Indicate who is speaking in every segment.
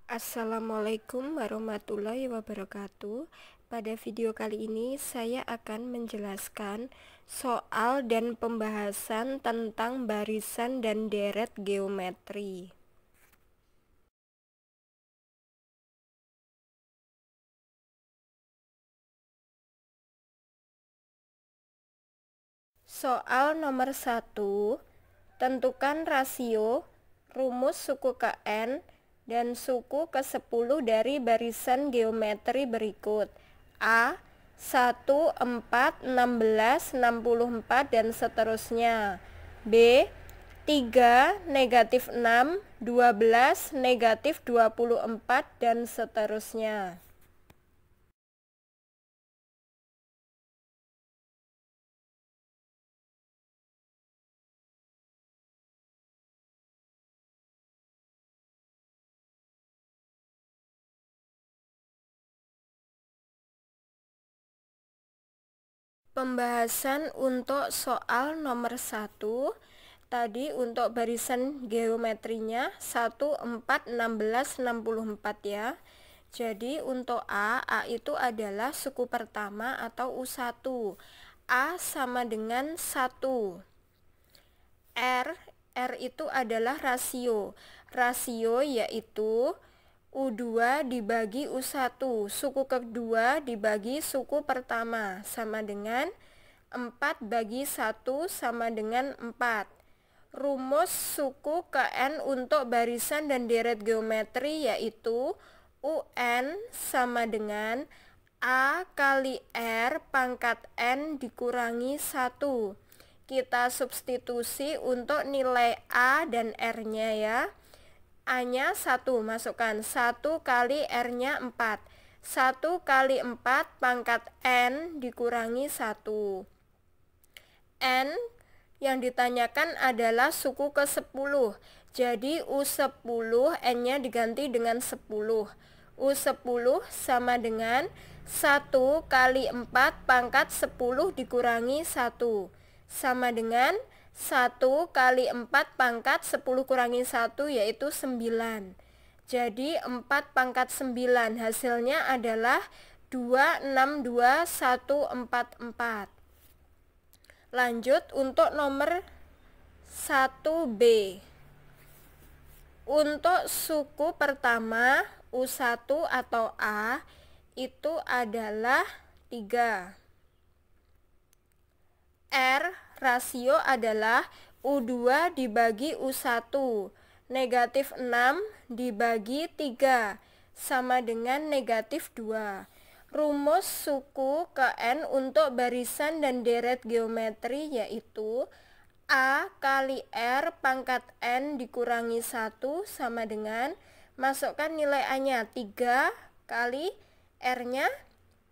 Speaker 1: Assalamualaikum warahmatullahi wabarakatuh. Pada video kali ini saya akan menjelaskan soal dan pembahasan tentang barisan dan deret geometri. Soal nomor 1, tentukan rasio rumus suku Kn dan suku ke-10 dari barisan geometri berikut: A 1, 4, 16, 64 dan seterusnya. B 3, negatif 6, 12, negatif 24 dan seterusnya. Pembahasan untuk soal nomor 1. Tadi untuk barisan geometrinya 1, 4, 16, 64 ya. Jadi untuk A itu adalah suku pertama atau U1. A sama dengan 1. R itu adalah rasio. Rasio yaitu U2 dibagi U1, suku kedua dibagi suku pertama, sama dengan 4 bagi 1 sama dengan 4. Rumus suku Kn untuk barisan dan deret geometri yaitu UN sama dengan A kali R pangkat N dikurangi 1. Kita substitusi untuk nilai A dan R-nya ya. A-nya 1, masukkan 1 kali R-nya 4. 1 kali 4 pangkat N dikurangi 1. N yang ditanyakan adalah suku ke-10. Jadi U10 N-nya diganti dengan 10. U10 sama dengan 1 kali 4 pangkat 10 dikurangi 1. Sama dengan 1 kali 4 pangkat 10 kurangi 1 yaitu 9. Jadi 4 pangkat 9 hasilnya adalah 262.144. Lanjut untuk nomor 1B. Untuk suku pertama U1 atau A itu adalah 3. R rasio adalah U2 dibagi U1, negatif 6 dibagi 3 sama dengan negatif 2. Rumus suku Kn untuk barisan dan deret geometri yaitu A kali R pangkat N dikurangi 1 sama dengan, masukkan nilai A-nya 3 kali R-nya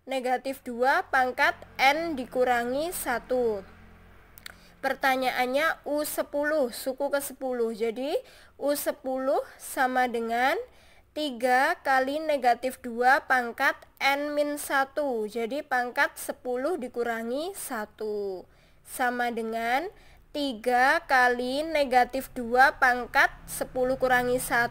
Speaker 1: negatif 2 pangkat N dikurangi 1. Pertanyaannya U10, suku ke-10. Jadi U10 sama dengan 3 kali negatif 2 pangkat N-1. Jadi pangkat 10 dikurangi 1. Sama dengan 3 kali negatif 2 pangkat 10 kurangi 1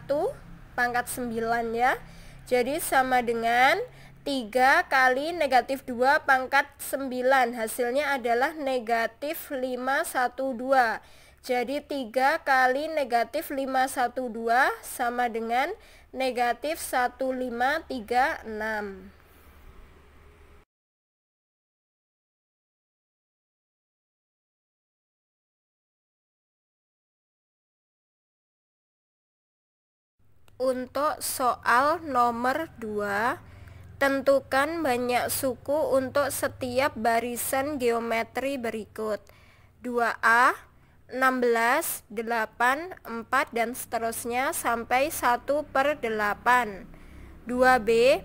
Speaker 1: pangkat 9 ya. Jadi sama dengan 3 kali negatif 2 pangkat 9. Hasilnya adalah negatif 512. Jadi 3 kali negatif 512 sama dengan negatif 1536. Untuk soal nomor 2, tentukan banyak suku untuk setiap barisan geometri berikut: 2A, 16, 8, 4 dan seterusnya sampai 1/8. 2B,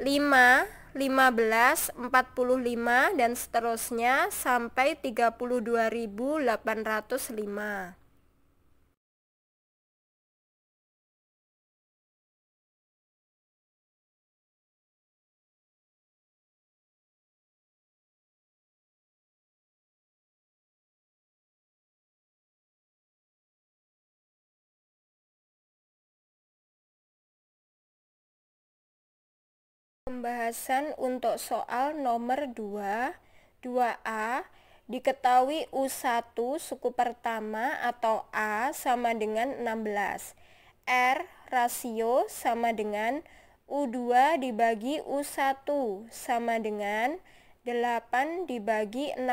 Speaker 1: 5, 15, 45 dan seterusnya sampai 32.805. Pembahasan untuk soal nomor 2A, diketahui U1 suku pertama atau A sama dengan 16. R rasio sama dengan U2 dibagi U1 sama dengan 8 dibagi 16.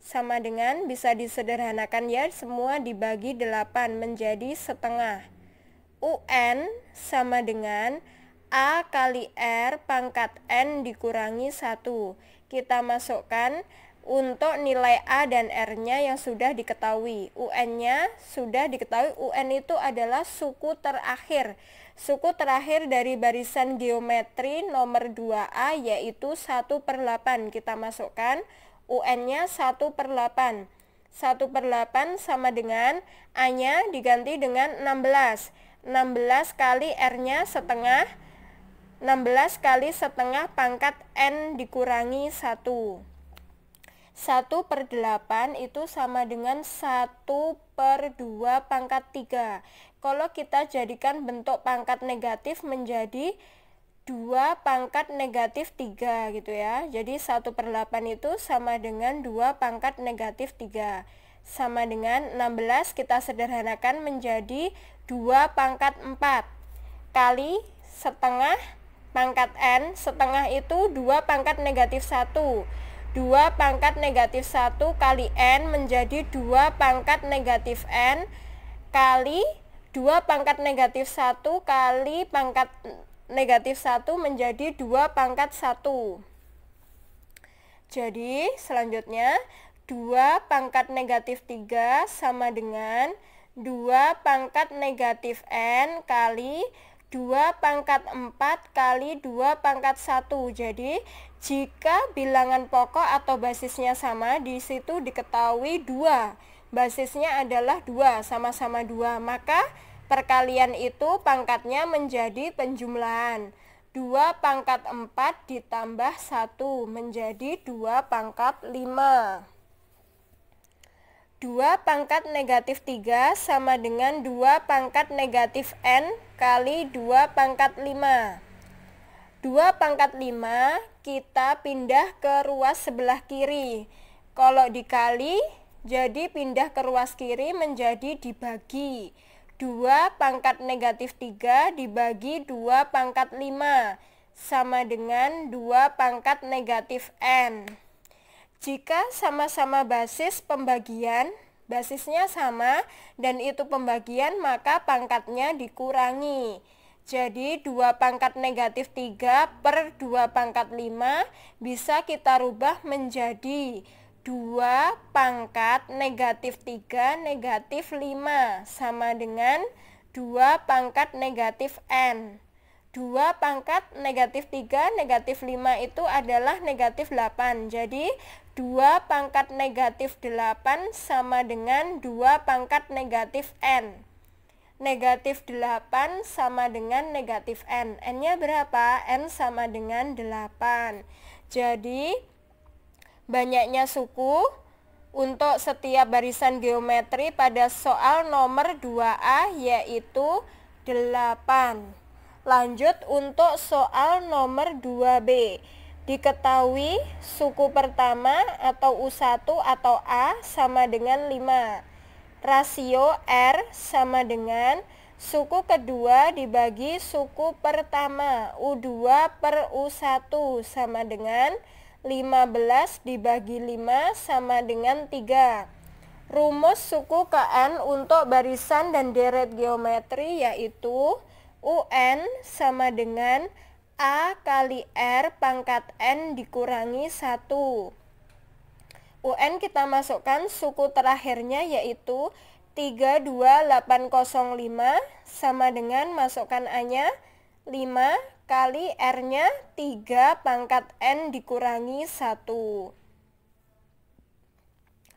Speaker 1: Sama dengan, bisa disederhanakan ya, semua dibagi 8 menjadi setengah. UN sama dengan A kali R pangkat N dikurangi 1. Kita masukkan untuk nilai A dan R-nya yang sudah diketahui. UN-nya sudah diketahui, UN itu adalah suku terakhir. Suku terakhir dari barisan geometri nomor 2A yaitu 1/8. Kita masukkan UN-nya 1/8. 1/8 sama dengan A-nya diganti dengan 16. 16 kali R-nya setengah. 16 kali setengah pangkat N dikurangi 1. 1/8 itu sama dengan 1/2 pangkat 3. Kalau kita jadikan bentuk pangkat negatif menjadi 2 pangkat negatif 3 gitu ya. Jadi 1/8 itu sama dengan 2 pangkat negatif 3. Sama dengan 16 kita sederhanakan menjadi 2 pangkat 4 kali setengah pangkat N. Setengah itu 2 pangkat negatif 1. 2 pangkat negatif 1 kali N menjadi 2 pangkat negatif N kali 2 pangkat negatif 1 kali pangkat negatif 1 menjadi 2 pangkat 1. Jadi selanjutnya 2 pangkat negatif 3 sama dengan 2 pangkat negatif N kali 2 pangkat 4 kali 2 pangkat 1. Jadi jika bilangan pokok atau basisnya sama, di situ diketahui 2. Basisnya adalah 2, sama-sama 2. Maka perkalian itu pangkatnya menjadi penjumlahan. 2 pangkat 4 ditambah 1 menjadi 2 pangkat 5. 2 pangkat negatif 3 sama dengan 2 pangkat negatif N kali 2 pangkat 5. 2 pangkat 5 kita pindah ke ruas sebelah kiri. Kalau dikali, jadi pindah ke ruas kiri menjadi dibagi. 2 pangkat negatif 3 dibagi 2 pangkat 5 sama dengan 2 pangkat negatif N. Jika sama-sama basis pembagian, basisnya sama dan itu pembagian, maka pangkatnya dikurangi. Jadi 2 pangkat negatif 3 per 2 pangkat 5 bisa kita rubah menjadi 2 pangkat negatif 3 negatif 5 sama dengan 2 pangkat negatif N. 2 pangkat negatif 3 negatif 5 itu adalah negatif 8. Jadi 2 pangkat negatif 8 sama dengan 2 pangkat negatif N. Negatif 8 sama dengan negatif N. N-nya berapa? N sama dengan 8. Jadi banyaknya suku untuk setiap barisan geometri pada soal nomor 2A yaitu 8. Lanjut untuk soal nomor 2B. Diketahui suku pertama atau U1 atau A sama dengan 5. Rasio R sama dengan suku kedua dibagi suku pertama. U2 per U1 sama dengan 15 dibagi 5 sama dengan 3. Rumus suku KN untuk barisan dan deret geometri yaitu UN sama dengan A kali R pangkat N dikurangi 1. UN kita masukkan suku terakhirnya yaitu 32805 sama dengan masukkan A-nya 5 kali R-nya 3 pangkat N dikurangi 1.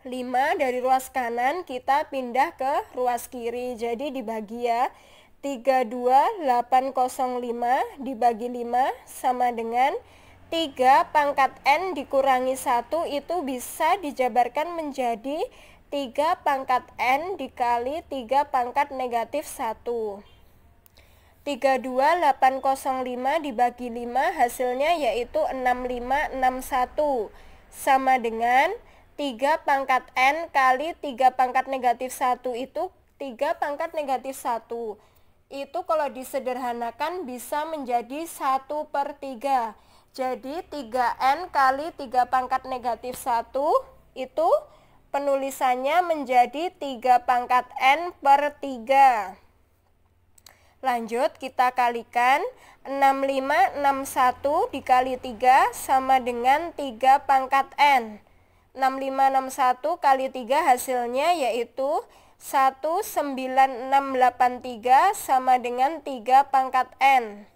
Speaker 1: 5 dari ruas kanan kita pindah ke ruas kiri, jadi dibagi ya. 32805 dibagi 5 sama dengan 3 pangkat N dikurangi 1 itu bisa dijabarkan menjadi 3 pangkat N dikali 3 pangkat negatif 1. 32805 dibagi 5 hasilnya yaitu 6561 sama dengan 3 pangkat N kali 3 pangkat negatif 1 itu 3 pangkat negatif 1 itu kalau disederhanakan bisa menjadi 1/3. Jadi 3N kali 3 pangkat negatif 1 itu penulisannya menjadi 3 pangkat N/3. Lanjut kita kalikan 6561 dikali 3 sama dengan 3 pangkat N. 6561 kali 3 hasilnya yaitu 19683 sama dengan 3 pangkat N.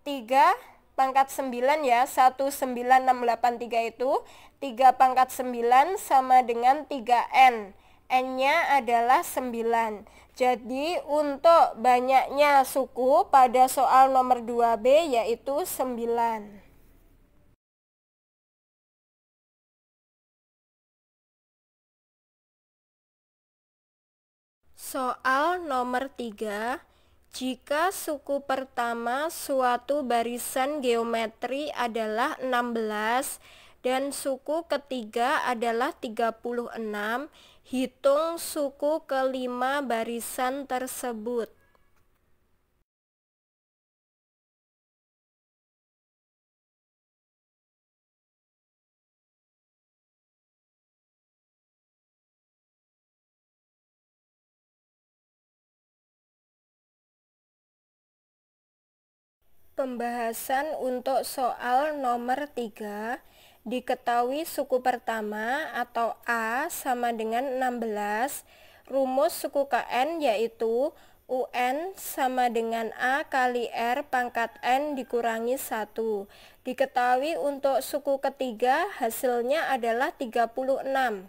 Speaker 1: 3 pangkat 9 ya, 19683 itu 3 pangkat 9 sama dengan 3N. N-nya adalah 9. Jadi untuk banyaknya suku pada soal nomor 2B yaitu 9. Soal nomor 3. Jika suku pertama suatu barisan geometri adalah 16 dan suku ketiga adalah 36, hitung suku kelima barisan tersebut. Pembahasan untuk soal nomor 3. Diketahui suku pertama atau A sama dengan 16. Rumus suku Kn yaitu UN sama dengan A kali R pangkat N dikurangi 1. Diketahui untuk suku ketiga hasilnya adalah 36.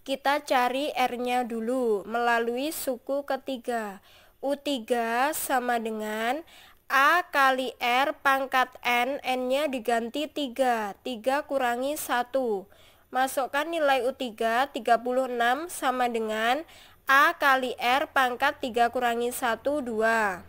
Speaker 1: Kita cari R-nya dulu melalui suku ketiga. U3 sama dengan A kali R pangkat N, N-nya diganti 3, 3 kurangi 1. Masukkan nilai U3, 36 sama dengan A kali R pangkat 3 kurangi 1, 2.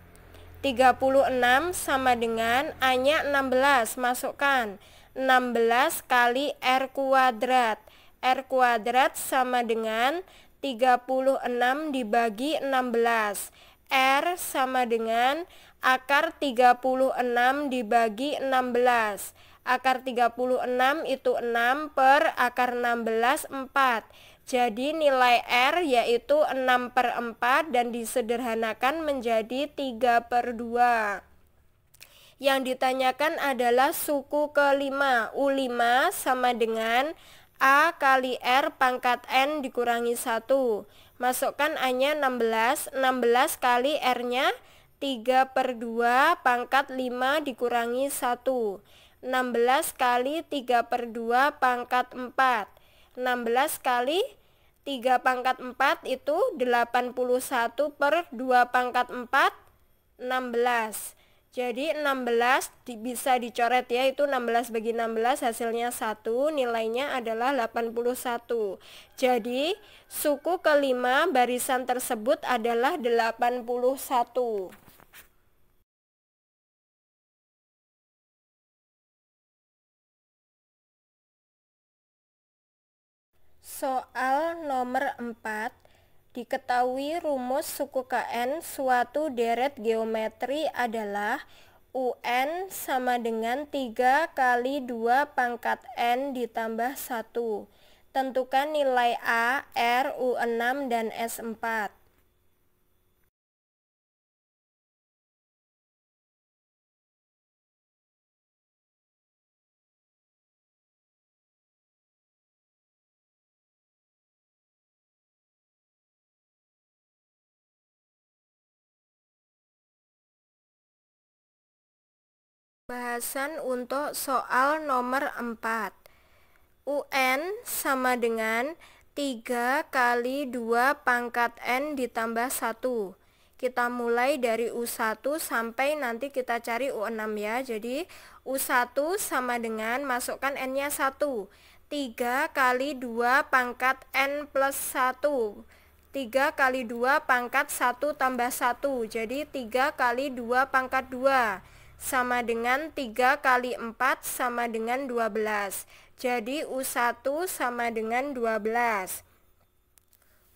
Speaker 1: 36 sama dengan A-nya 16, masukkan 16 kali R kuadrat. R kuadrat sama dengan 36 dibagi 16. R sama dengan akar 36 dibagi 16. Akar 36 itu 6 per akar 16, 4. Jadi nilai R yaitu 6/4 dan disederhanakan menjadi 3/2. Yang ditanyakan adalah suku kelima. U5 sama dengan A kali R pangkat N dikurangi 1. Masukkan A-nya 16. 16 kali R-nya 3/2 pangkat 5 dikurangi 1. 16 kali 3/2 pangkat 4. 16 kali 3 pangkat 4 itu 81 per 2 pangkat 4, 16. Jadi 16 bisa dicoret ya, itu 16 bagi 16 hasilnya 1, nilainya adalah 81. Jadi suku kelima barisan tersebut adalah 81. Soal nomor 4. Diketahui rumus suku Kn suatu deret geometri adalah UN sama dengan 3 kali 2 pangkat N ditambah 1. Tentukan nilai A, R, U6, dan S4. Bahasan untuk soal nomor 4. UN sama dengan 3 kali 2 pangkat N ditambah 1. Kita mulai dari U1 sampai nanti kita cari U6 ya. Jadi U1 sama dengan, masukkan N-nya 1. 3 kali 2 pangkat N plus 1. 3 3 kali 2 pangkat 1 tambah 1. Jadi 3 kali 2 pangkat 2 sama dengan 3 kali 4 sama dengan 12. Jadi U1 sama dengan 12.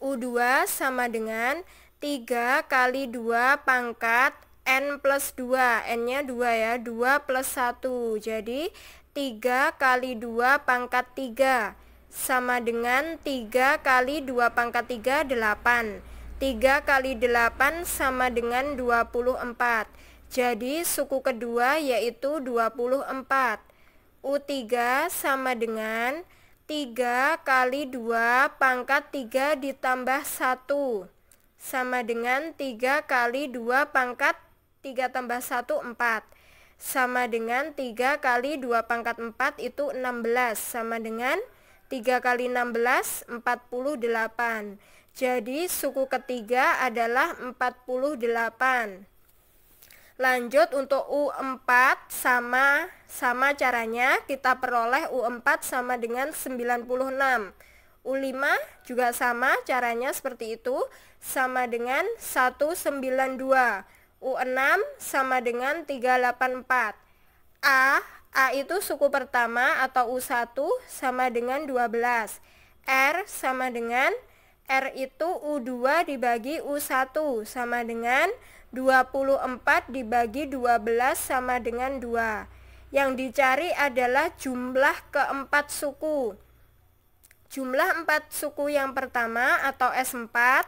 Speaker 1: U2 sama dengan 3 kali 2 pangkat N plus 2. N-nya 2 ya, 2 plus 1. Jadi 3 kali 2 pangkat 3 sama dengan 3 kali 2 pangkat 3, 8. 3 kali 8 sama dengan 24. Jadi suku kedua yaitu 24. U3 sama dengan 3 kali 2 pangkat 3 ditambah 1 sama dengan 3 kali 2 pangkat 3 tambah 1, 4. Sama dengan 3 kali 2 pangkat 4 itu 16 sama dengan 3 kali 16, 48. Jadi suku ketiga adalah 48. Lanjut untuk U4 sama caranya kita peroleh U4 sama dengan 96. U5 juga sama caranya seperti itu, sama dengan 192. U6 sama dengan 384. A itu suku pertama atau U1 sama dengan 12. R sama dengan R itu U2 dibagi U1 sama dengan 24 dibagi 12 sama dengan 2. Yang dicari adalah jumlah keempat suku. Jumlah 4 suku yang pertama atau S4.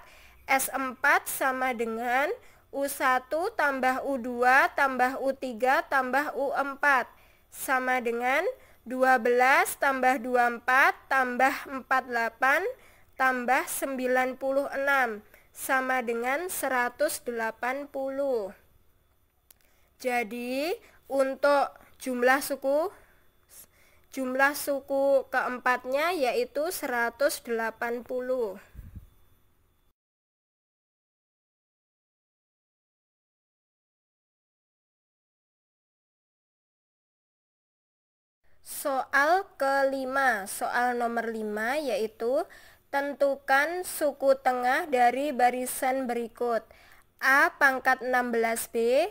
Speaker 1: S4 sama dengan U1 tambah U2 tambah U3 tambah U4 sama dengan 12 tambah 24 tambah 48 tambah 96 sama dengan 180. Jadi untuk jumlah suku keempatnya yaitu 180. Soal kelima, soal nomor 5 yaitu tentukan suku tengah dari barisan berikut. A pangkat 16B,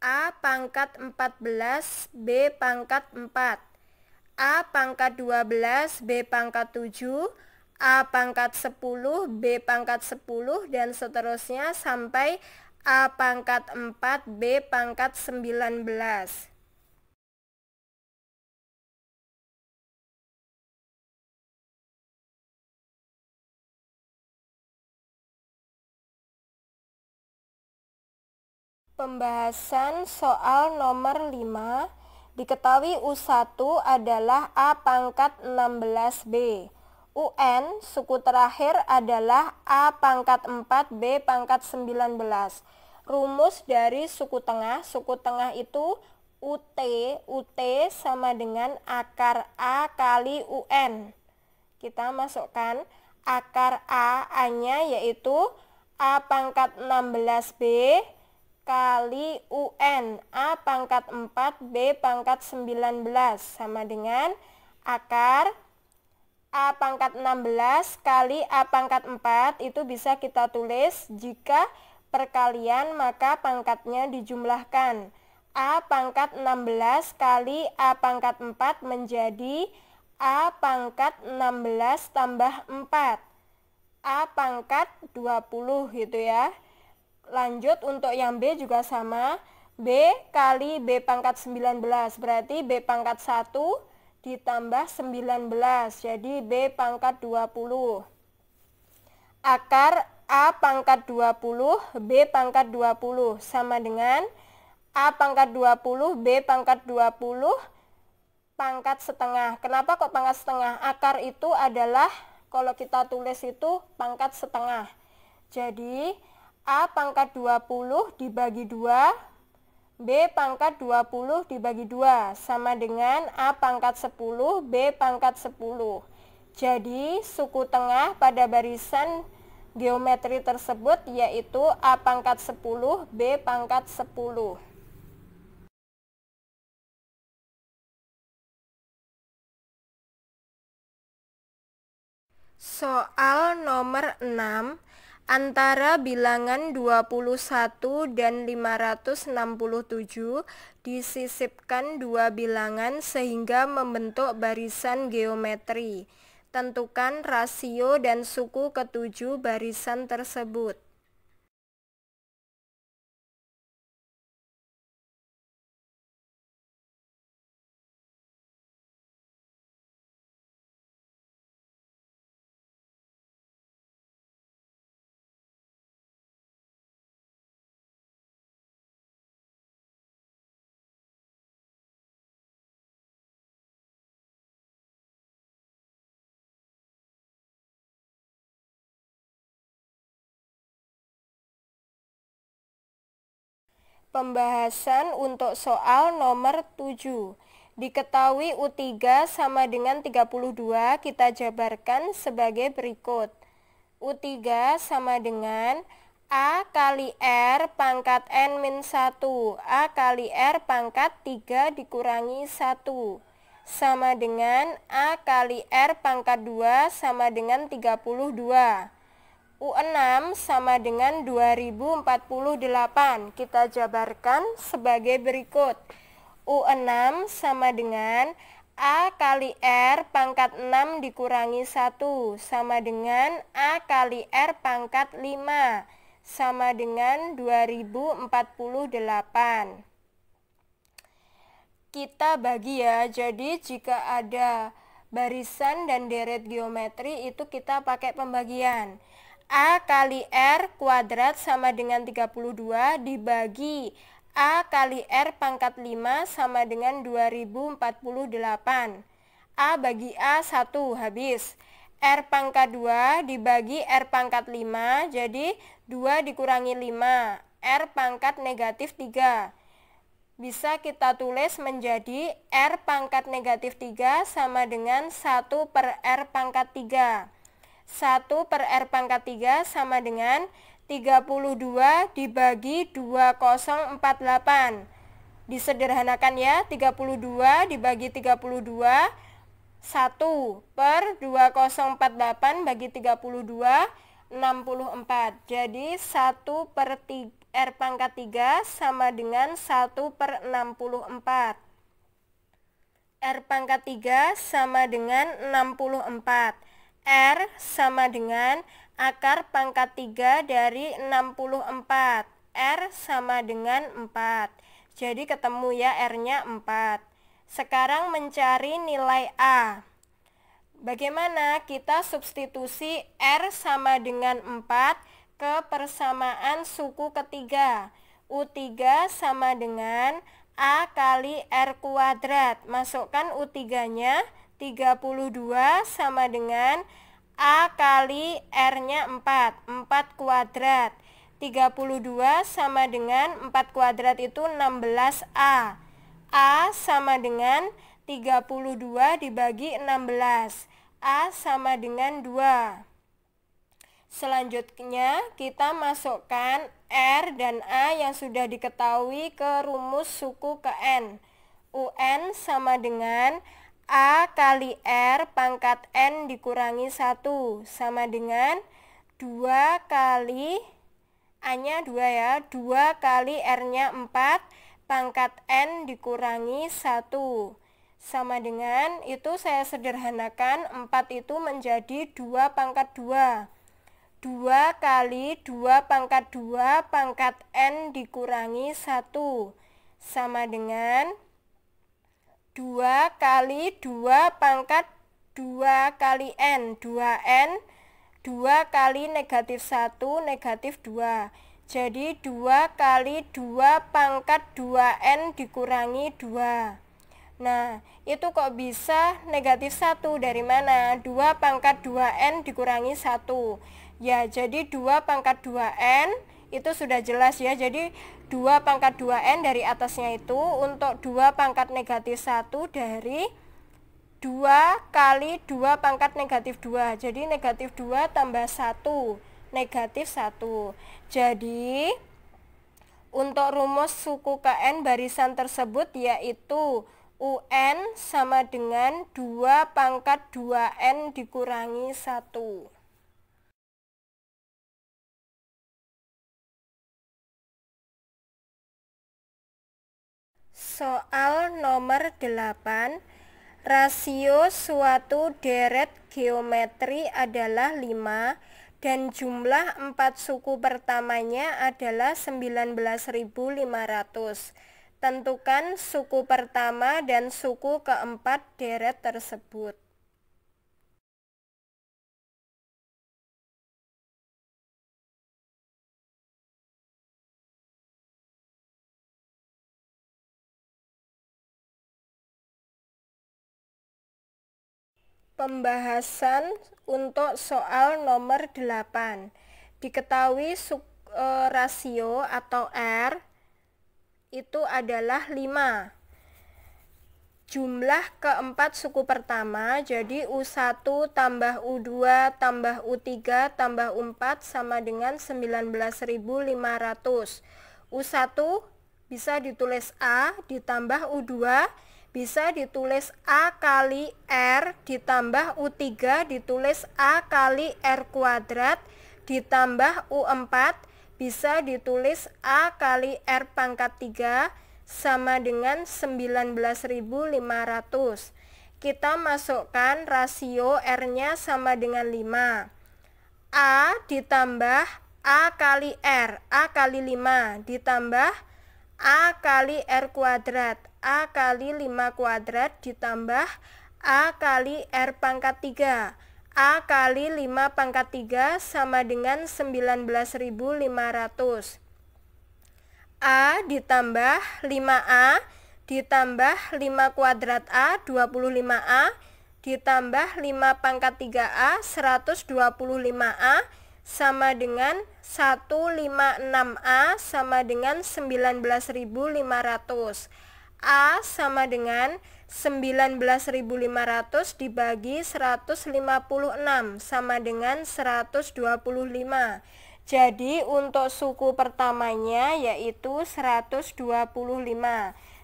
Speaker 1: A pangkat 14, B pangkat 4. A pangkat 12, B pangkat 7, A pangkat 10, B pangkat 10, dan seterusnya sampai A pangkat 4, B pangkat 19. Pembahasan soal nomor 5. Diketahui U1 adalah A pangkat 16B. UN suku terakhir adalah A pangkat 4, B pangkat 19. Rumus dari suku tengah itu UT sama dengan akar A kali UN. Kita masukkan akar A-nya yaitu A pangkat 16B kali UN A pangkat 4 B pangkat 19 sama dengan akar A pangkat 16 kali A pangkat 4 itu bisa kita tulis jika perkalian maka pangkatnya dijumlahkan. A pangkat 16 kali A pangkat 4 menjadi A pangkat 16 tambah 4 A pangkat 20 gitu ya. Lanjut untuk yang B juga sama, B kali B pangkat 19, berarti B pangkat 1 ditambah 19, jadi B pangkat 20. Akar A pangkat 20, B pangkat 20, sama dengan A pangkat 20, B pangkat 20, pangkat setengah. Kenapa kok pangkat setengah? Akar itu adalah, kalau kita tulis itu pangkat setengah. Jadi A pangkat 20 dibagi 2, B pangkat 20 dibagi 2, sama dengan A pangkat 10, B pangkat 10. Jadi suku tengah pada barisan geometri tersebut yaitu A pangkat 10, B pangkat 10. Soal nomor 6. antara bilangan 21 dan 567 disisipkan dua bilangan sehingga membentuk barisan geometri. Tentukan rasio dan suku ketujuh barisan tersebut. Pembahasan untuk soal nomor 7. Diketahui U3 sama dengan 32, kita jabarkan sebagai berikut. U3 sama dengan A kali R pangkat N min 1, A kali R pangkat 3 dikurangi 1, sama dengan A kali R pangkat 2 sama dengan 32. U6 sama dengan 2048. Kita jabarkan sebagai berikut. U6 sama dengan A kali R pangkat 6 dikurangi 1 sama dengan A kali R pangkat 5 sama dengan 2048. Kita bagi ya, jadi jika ada barisan dan deret geometri itu kita pakai pembagian. A kali R kuadrat sama dengan 32 dibagi A kali R pangkat 5 sama dengan 2048. A bagi A 1 habis. R pangkat 2 dibagi R pangkat 5 jadi 2 dikurangi 5. R pangkat negatif 3. Bisa kita tulis menjadi R pangkat negatif 3 sama dengan 1 per R pangkat 3. 1 per R pangkat 3 sama dengan 32 dibagi 2048. Disederhanakan ya, 32 dibagi 32, 1 per 2048 bagi 32, 64. Jadi 1 per R pangkat 3 sama dengan 1 per 64. R pangkat 3 sama dengan 64. R sama dengan akar pangkat 3 dari 64. R sama dengan 4. Jadi ketemu ya R-nya 4. Sekarang mencari nilai A. Bagaimana kita substitusi R sama dengan 4 ke persamaan suku ketiga. U3 sama dengan A kali R kuadrat. Masukkan U3-nya. 32 sama dengan A kali R-nya 4, 4 kuadrat. 32 sama dengan 4 kuadrat itu 16A. A sama dengan 32 dibagi 16. A sama dengan 2. Selanjutnya kita masukkan R dan A yang sudah diketahui ke rumus suku ke N. UN sama dengan A kali R pangkat N dikurangi 1 sama dengan 2 kali A-nya 2 ya, 2 kali R-nya 4 pangkat N dikurangi 1 sama dengan, itu saya sederhanakan, 4 itu menjadi 2 pangkat 2. 2 kali 2 pangkat 2 pangkat N dikurangi 1 sama dengan 2 kali 2 pangkat 2 kali N, 2N, 2 kali negatif 1, negatif 2. Jadi 2 kali 2 pangkat 2N dikurangi 2. Nah, itu kok bisa negatif 1 dari mana? 2 pangkat 2N dikurangi 1. Ya, jadi 2 pangkat 2N itu sudah jelas ya. Jadi 2 pangkat 2N dari atasnya itu untuk 2 pangkat negatif 1 dari 2 kali 2 pangkat negatif 2. Jadi negatif 2 tambah 1, negatif 1. Jadi untuk rumus suku KN barisan tersebut yaitu UN sama dengan 2 pangkat 2N dikurangi 1. Soal nomor 8, rasio suatu deret geometri adalah 5 dan jumlah 4 suku pertamanya adalah 19.500. Tentukan suku pertama dan suku keempat deret tersebut. Pembahasan untuk soal nomor 8. Diketahui rasio atau R itu adalah 5. Jumlah keempat suku pertama, jadi U1 tambah U2 tambah U3 tambah U4 sama dengan 19.500. U1 bisa ditulis A ditambah U2 bisa ditulis A kali R ditambah U3 ditulis A kali R kuadrat ditambah U4 bisa ditulis A kali R pangkat 3 sama dengan 19.500. Kita masukkan rasio R-nya sama dengan 5. A ditambah A kali R, A kali 5 ditambah A kali R kuadrat, A kali 5 kuadrat ditambah A kali R pangkat 3. A kali 5 pangkat 3 sama dengan 19.500. A ditambah 5A ditambah 5 kuadrat A, 25A ditambah 5 pangkat 3A, 125A sama dengan 156A sama dengan 19.500. A sama dengan 19.500 dibagi 156 sama dengan 125. Jadi untuk suku pertamanya yaitu 125.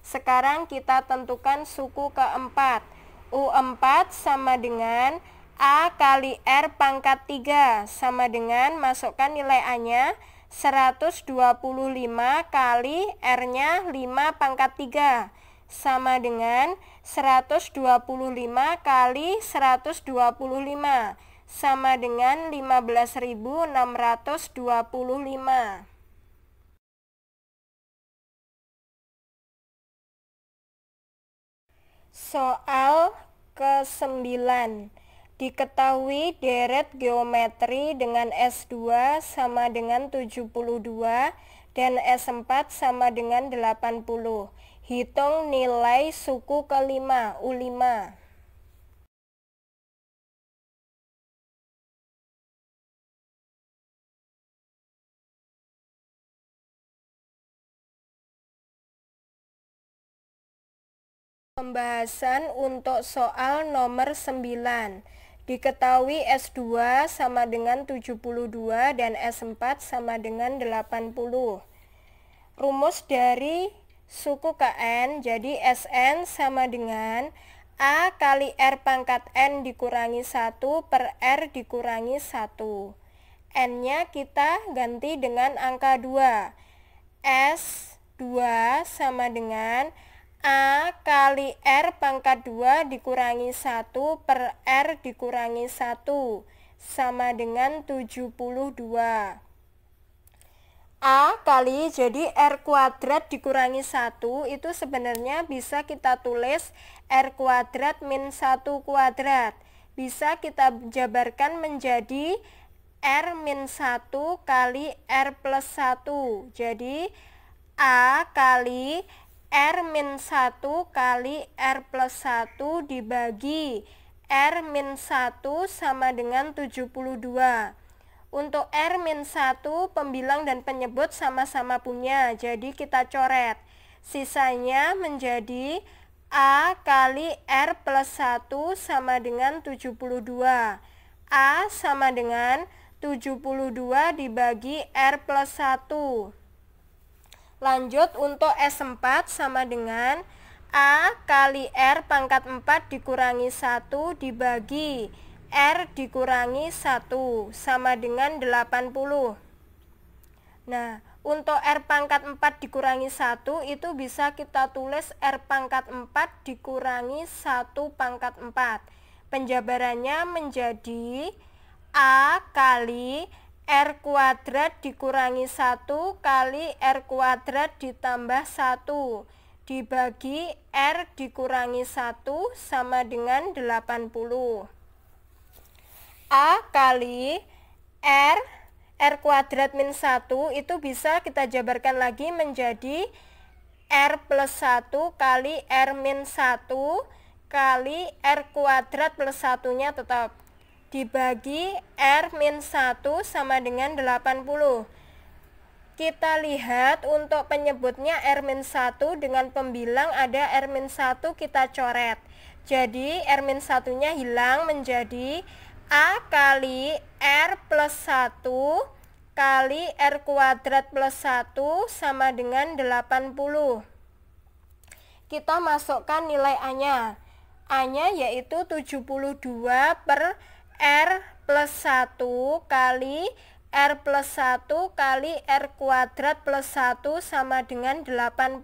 Speaker 1: Sekarang kita tentukan suku keempat. U4 sama dengan A kali R pangkat 3 sama dengan masukkan nilai A-nya 125 kali R-nya 5 pangkat 3 sama dengan 125 kali 125 sama dengan 15.625. Soal ke-9. Diketahui deret geometri dengan S2 sama dengan 72 dan S4 sama dengan 80. Hitung nilai suku kelima, U5. Pembahasan untuk soal nomor 9. Diketahui S2 sama dengan 72 dan S4 sama dengan 80. Rumus dari suku Kn, jadi Sn sama dengan A kali R pangkat N dikurangi 1 per R dikurangi 1. N-nya kita ganti dengan angka 2. S2 sama dengan A kali R pangkat 2 dikurangi 1 per R dikurangi 1 sama dengan 72. A kali jadi R kuadrat dikurangi 1 itu sebenarnya bisa kita tulis R kuadrat min 1 kuadrat. Bisa kita jabarkan menjadi R min 1 kali R plus 1. Jadi A kali R min 1 kali R plus 1 dibagi R min 1 sama dengan 72. Untuk R min 1 pembilang dan penyebut sama-sama punya, jadi kita coret. Sisanya menjadi A kali R plus 1 sama dengan 72. A sama dengan 72 dibagi R plus 1. Lanjut untuk S4 sama dengan A kali R pangkat 4 dikurangi 1 dibagi R dikurangi 1 sama dengan 80. Nah, Untuk R pangkat 4 dikurangi 1 itu bisa kita tulis R pangkat 4 dikurangi 1 pangkat 4. Penjabarannya menjadi A kali R kuadrat dikurangi 1 kali R kuadrat ditambah 1 dibagi R dikurangi 1 sama dengan 80. A kali R kuadrat min 1 itu bisa kita jabarkan lagi menjadi R plus 1 kali R min 1 kali R kuadrat plus 1-nya tetap dibagi R min 1 sama dengan 80. Kita lihat untuk penyebutnya R min 1 dengan pembilang ada R min 1 kita coret. Jadi R min 1-nya hilang menjadi A kali R plus 1 kali R kuadrat plus 1 sama dengan 80. Kita masukkan nilai A-nya. A-nya yaitu 72 per R plus 1 kali R plus 1 kali R kuadrat plus 1 sama dengan 80.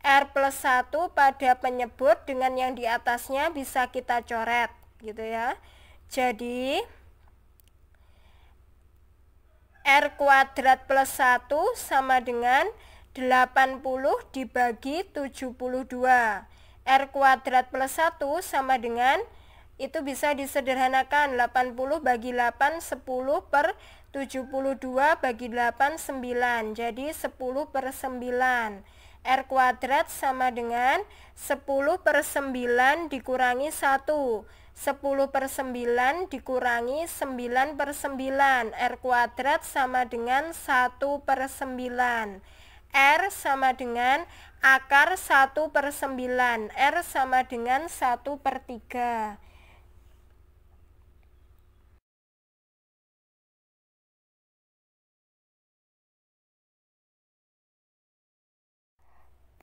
Speaker 1: R plus 1 pada penyebut dengan yang di atasnya bisa kita coret gitu ya. Jadi R kuadrat plus 1 sama dengan 80 dibagi 72. R kuadrat plus 1 sama dengan, itu bisa disederhanakan, 80 bagi 8, 10 per 72 bagi 8, 9. Jadi 10 per 9. R kuadrat sama dengan 10 per 9 dikurangi 1. 10 per 9 dikurangi 9 per 9. R kuadrat sama dengan 1 per 9. R sama dengan akar 1 per 9. R sama dengan 1 per 3.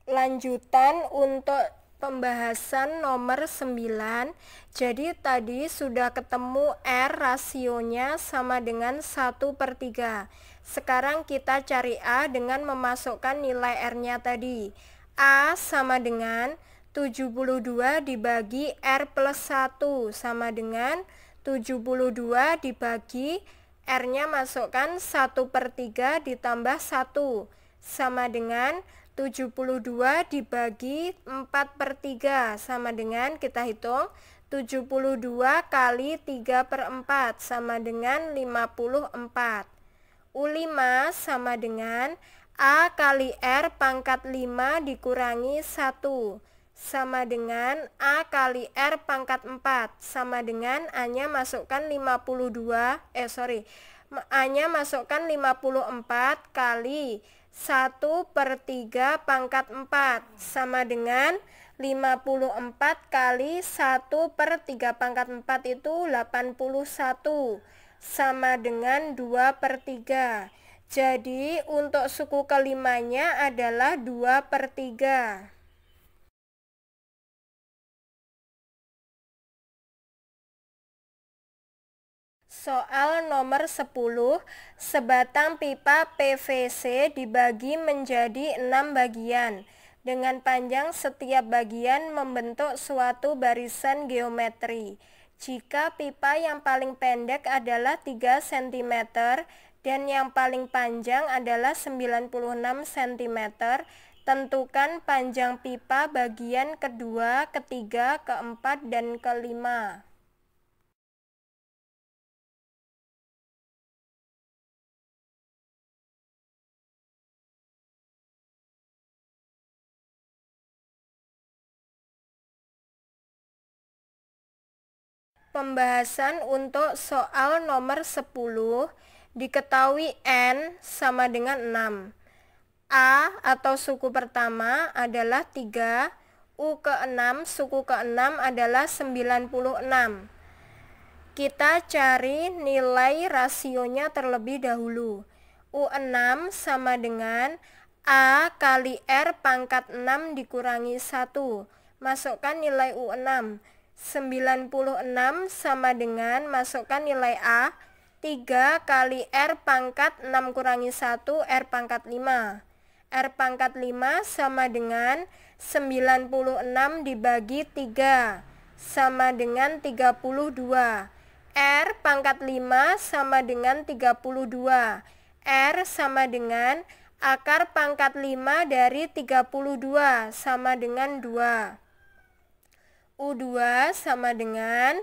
Speaker 1: Lanjutan untuk pembahasan nomor 9. Jadi tadi sudah ketemu R rasionya sama dengan 1 per 3. Sekarang kita cari A dengan memasukkan nilai R-nya tadi. A sama dengan 72 dibagi R plus 1 sama dengan 72 dibagi R-nya masukkan 1 per 3 ditambah 1 sama dengan 72 dibagi 4 per 3 sama dengan, kita hitung, 72 kali 3 per 4 sama dengan 54. U5 sama dengan A kali R pangkat 5 dikurangi 1 sama dengan A kali R pangkat 4 sama dengan A-nya masukkan A-nya masukkan 54 kali 1 per 3 pangkat 4 sama dengan 54 kali 1 per 3 pangkat 4 itu 81 sama dengan 2 per 3. Jadi untuk suku kelimanya adalah 2 per 3. Soal nomor 10, sebatang pipa PVC dibagi menjadi 6 bagian. Dengan panjang setiap bagian membentuk suatu barisan geometri. Jika pipa yang paling pendek adalah 3 cm dan yang paling panjang adalah 96 cm, tentukan panjang pipa bagian kedua, ketiga, keempat, dan kelima. Pembahasan untuk soal nomor 10, diketahui N sama dengan 6. A atau suku pertama adalah 3, U ke-6, suku ke-6 adalah 96. Kita cari nilai rasionya terlebih dahulu. U6 sama dengan A kali R pangkat 6 dikurangi 1. Masukkan nilai U6. 96 sama dengan, masukkan nilai A, 3 kali R pangkat 6 kurangi 1 R pangkat 5. R pangkat 5 sama dengan 96 dibagi 3 sama dengan 32. R pangkat 5 sama dengan 32. R sama dengan akar pangkat 5 dari 32 sama dengan 2. U2 sama dengan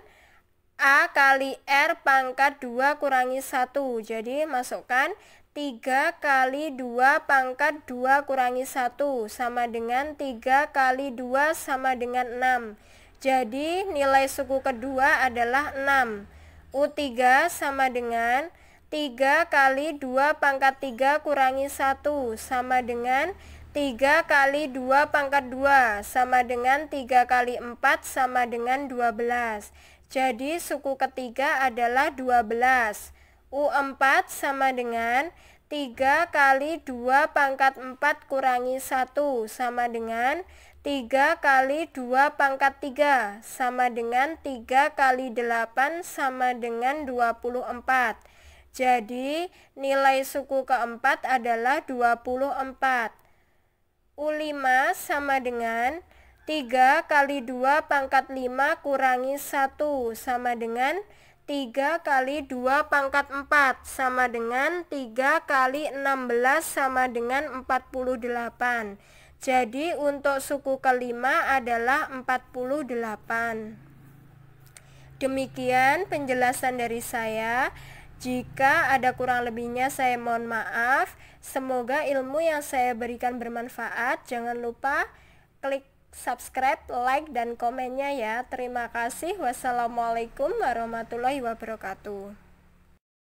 Speaker 1: A kali R pangkat 2 kurangi 1. Jadi masukkan 3 kali 2 pangkat 2 kurangi 1 sama dengan 3 kali 2 sama dengan 6. Jadi nilai suku kedua adalah 6. U3 sama dengan 3 kali 2 pangkat 3 kurangi 1 sama dengan 3 kali 2 pangkat 2 sama dengan 3 kali 4 sama dengan 12. Jadi suku ketiga adalah 12. U4 sama dengan 3 kali 2 pangkat 4 kurangi 1 sama dengan 3 kali 2 pangkat 3 sama dengan 3 kali 8 sama dengan 24. Jadi nilai suku keempat adalah 24. U5 sama dengan 3 kali 2 pangkat 5 kurangi 1 sama dengan 3 kali 2 pangkat 4 sama dengan 3 kali 16 sama dengan 48. Jadi untuk suku kelima adalah 48. Demikian penjelasan dari saya. Jika ada kurang lebihnya saya mohon maaf. Semoga ilmu yang saya berikan bermanfaat. Jangan lupa klik subscribe, like, dan komennya ya. Terima kasih. Wassalamualaikum warahmatullahi wabarakatuh.